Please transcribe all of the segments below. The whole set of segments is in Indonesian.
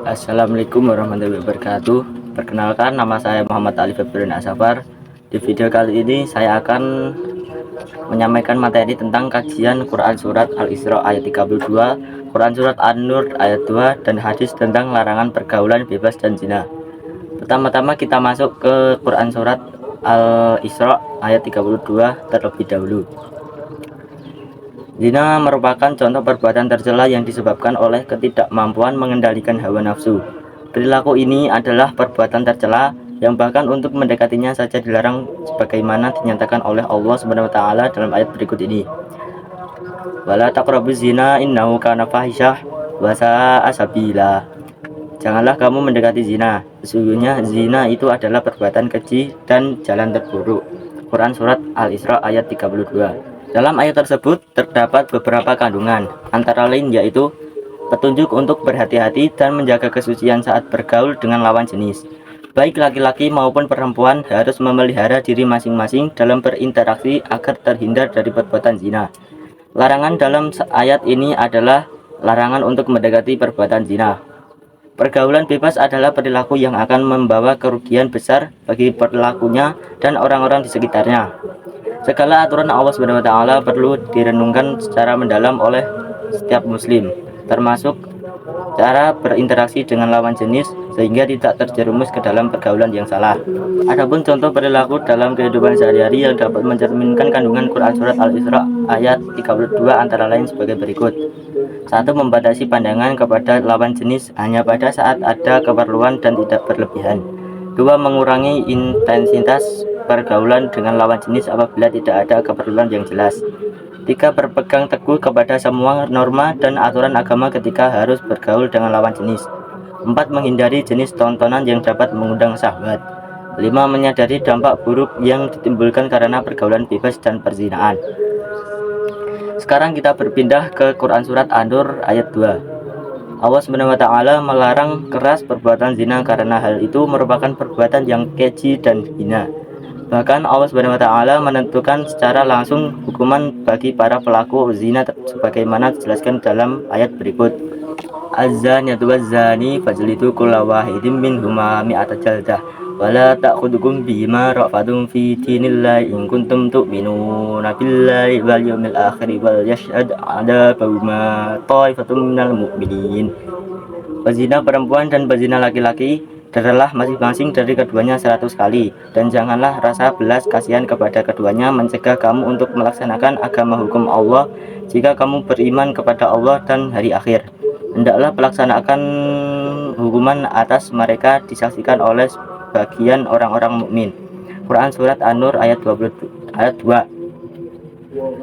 Assalamualaikum warahmatullahi wabarakatuh. Perkenalkan, nama saya Muhammad Ali Febrian Asafar. Di video kali ini saya akan menyampaikan materi tentang kajian Quran Surat Al-Isra ayat 32, Quran Surat An-Nur ayat 2, dan hadis tentang larangan pergaulan bebas dan zina. Pertama-tama kita masuk ke Quran Surat Al-Isra ayat 32 terlebih dahulu. Zina merupakan contoh perbuatan tercela yang disebabkan oleh ketidakmampuan mengendalikan hawa nafsu. Perilaku ini adalah perbuatan tercela yang bahkan untuk mendekatinya saja dilarang, sebagaimana dinyatakan oleh Allah SWT dalam ayat berikut ini. Wala taqrabuz zina innahu kana fahisyah wa sa'a sabila. Janganlah kamu mendekati zina, sesungguhnya zina itu adalah perbuatan keji dan jalan terburuk. Quran Surat Al-Isra ayat 32. Dalam ayat tersebut terdapat beberapa kandungan, antara lain yaitu petunjuk untuk berhati-hati dan menjaga kesucian saat bergaul dengan lawan jenis. Baik laki-laki maupun perempuan harus memelihara diri masing-masing dalam berinteraksi agar terhindar dari perbuatan zina. Larangan dalam ayat ini adalah larangan untuk mendekati perbuatan zina. Pergaulan bebas adalah perilaku yang akan membawa kerugian besar bagi pelakunya dan orang-orang di sekitarnya. Segala aturan Allah SWT perlu direnungkan secara mendalam oleh setiap muslim, termasuk cara berinteraksi dengan lawan jenis sehingga tidak terjerumus ke dalam pergaulan yang salah. Adapun contoh perilaku dalam kehidupan sehari-hari yang dapat mencerminkan kandungan Quran Surat Al-Isra ayat 32 antara lain sebagai berikut. 1. Membatasi pandangan kepada lawan jenis hanya pada saat ada keperluan dan tidak berlebihan. 2. Mengurangi intensitas pergaulan dengan lawan jenis apabila tidak ada keperluan yang jelas. 3. Berpegang teguh kepada semua norma dan aturan agama ketika harus bergaul dengan lawan jenis. 4. Menghindari jenis tontonan yang dapat mengundang syahwat. 5. Menyadari dampak buruk yang ditimbulkan karena pergaulan bebas dan perzinaan. Sekarang kita berpindah ke Quran Surat An-Nur ayat 2. Allah SWT melarang keras perbuatan zina karena hal itu merupakan perbuatan yang keji dan hina. Bahkan Allah SWT menentukan secara langsung hukuman bagi para pelaku zina sebagaimana dijelaskan dalam ayat berikut. Az-zaniyatu waz-zani fajlidu kulla wahidin minhuma mi'ata jaldah wala ta'khudhukum bima ra'fatum fi dinillahi in kuntum tu'minuna billahi wal yawmil akhir wal yashhad 'adabahuma ta'ifatun minal mu'minin. Pezina perempuan dan pezina laki-laki adalah masing-masing dari keduanya 100 kali, dan janganlah rasa belas kasihan kepada keduanya mencegah kamu untuk melaksanakan agama hukum Allah jika kamu beriman kepada Allah dan hari akhir. Hendaklah pelaksanaan hukuman atas mereka disaksikan oleh sebagian orang-orang mukmin. Quran Surat An-Nur ayat 2.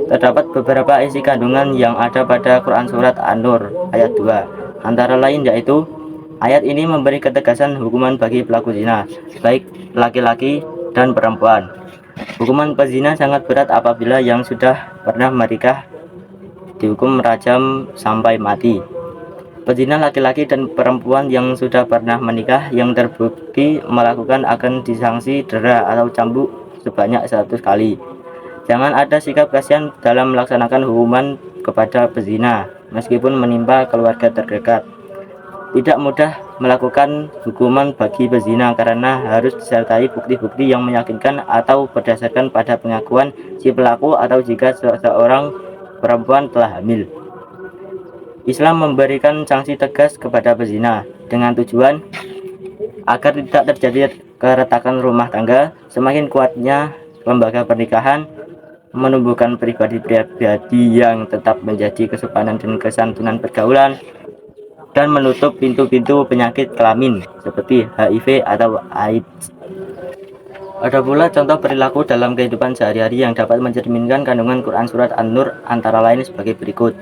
Terdapat beberapa isi kandungan yang ada pada Quran Surat An-Nur ayat 2. Antara lain yaitu ayat ini memberi ketegasan hukuman bagi pelaku zina, baik laki-laki dan perempuan. Hukuman pezina sangat berat apabila yang sudah pernah menikah dihukum rajam sampai mati. Pezina laki-laki dan perempuan yang sudah pernah menikah yang terbukti melakukan akan disanksi dera atau cambuk sebanyak 100 kali. Jangan ada sikap kasihan dalam melaksanakan hukuman kepada pezina, meskipun menimpa keluarga terdekat. Tidak mudah melakukan hukuman bagi pezina karena harus disertai bukti-bukti yang meyakinkan atau berdasarkan pada pengakuan si pelaku atau jika seorang perempuan telah hamil. Islam memberikan sanksi tegas kepada pezina dengan tujuan agar tidak terjadi keretakan rumah tangga. Semakin kuatnya lembaga pernikahan menumbuhkan pribadi-pribadi yang tetap menjadi kesopanan dan kesantunan pergaulan dan menutup pintu-pintu penyakit kelamin seperti HIV atau AIDS. Ada pula contoh perilaku dalam kehidupan sehari-hari yang dapat mencerminkan kandungan Quran Surat An-Nur antara lain sebagai berikut.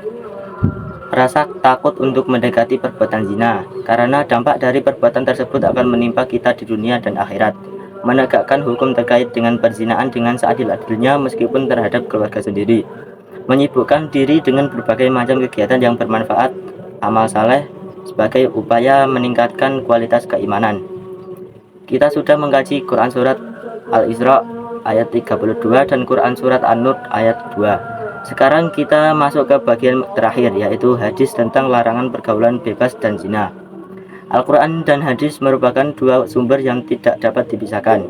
Rasa takut untuk mendekati perbuatan zina, karena dampak dari perbuatan tersebut akan menimpa kita di dunia dan akhirat. Menegakkan hukum terkait dengan perzinaan dengan seadil-adilnya meskipun terhadap keluarga sendiri. Menyibukkan diri dengan berbagai macam kegiatan yang bermanfaat, amal saleh, sebagai upaya meningkatkan kualitas keimanan. Kita sudah mengkaji Quran Surat Al-Isra ayat 32 dan Quran Surat An-Nur ayat 2. Sekarang kita masuk ke bagian terakhir, yaitu hadis tentang larangan pergaulan bebas dan zina. Al-Quran dan hadis merupakan dua sumber yang tidak dapat dipisahkan.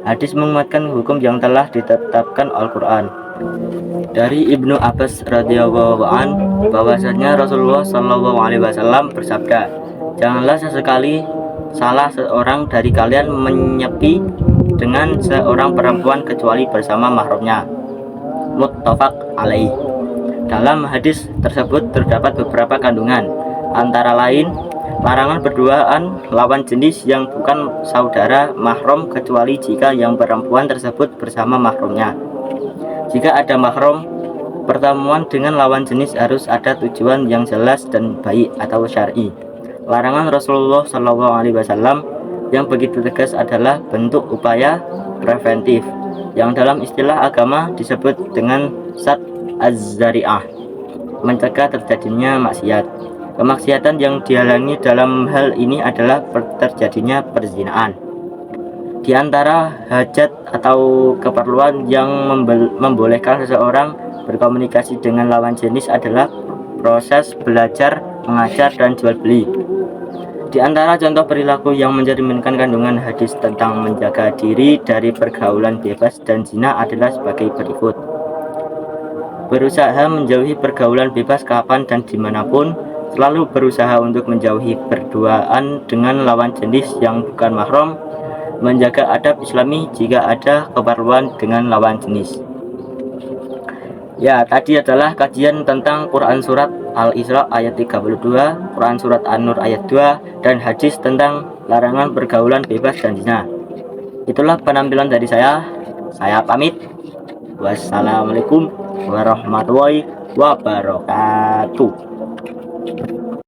Hadis menguatkan hukum yang telah ditetapkan Al-Quran. Dari Ibnu Abbas radhiyallahu an, bahwasanya Rasulullah Shallallahu alaihi wasallam bersabda, "Janganlah sesekali salah seorang dari kalian menyepi dengan seorang perempuan kecuali bersama mahramnya." Muttafaq alaih. Dalam hadis tersebut terdapat beberapa kandungan, antara lain larangan berduaan lawan jenis yang bukan saudara mahram kecuali jika yang perempuan tersebut bersama mahramnya. Jika ada mahram, pertemuan dengan lawan jenis harus ada tujuan yang jelas dan baik atau syar'i. Larangan Rasulullah Shallallahu alaihi wasallam yang begitu tegas adalah bentuk upaya preventif yang dalam istilah agama disebut dengan sad az-zari'ah, mencegah terjadinya maksiat. Kemaksiatan yang dihalangi dalam hal ini adalah terjadinya perzinaan. Di antara hajat atau keperluan yang membolehkan seseorang berkomunikasi dengan lawan jenis adalah proses belajar, mengajar, dan jual beli. Di antara contoh perilaku yang mencerminkan kandungan hadis tentang menjaga diri dari pergaulan bebas dan zina adalah sebagai berikut. Berusaha menjauhi pergaulan bebas kapan dan dimanapun, selalu berusaha untuk menjauhi berduaan dengan lawan jenis yang bukan mahram, menjaga adab islami jika ada keperluan dengan lawan jenis. Ya, tadi adalah kajian tentang Quran Surat Al-Isra ayat 32, Quran Surat An-Nur ayat 2, dan hadis tentang larangan pergaulan bebas dan zina. Itulah penampilan dari saya pamit. Wassalamualaikum warahmatullahi wabarakatuh.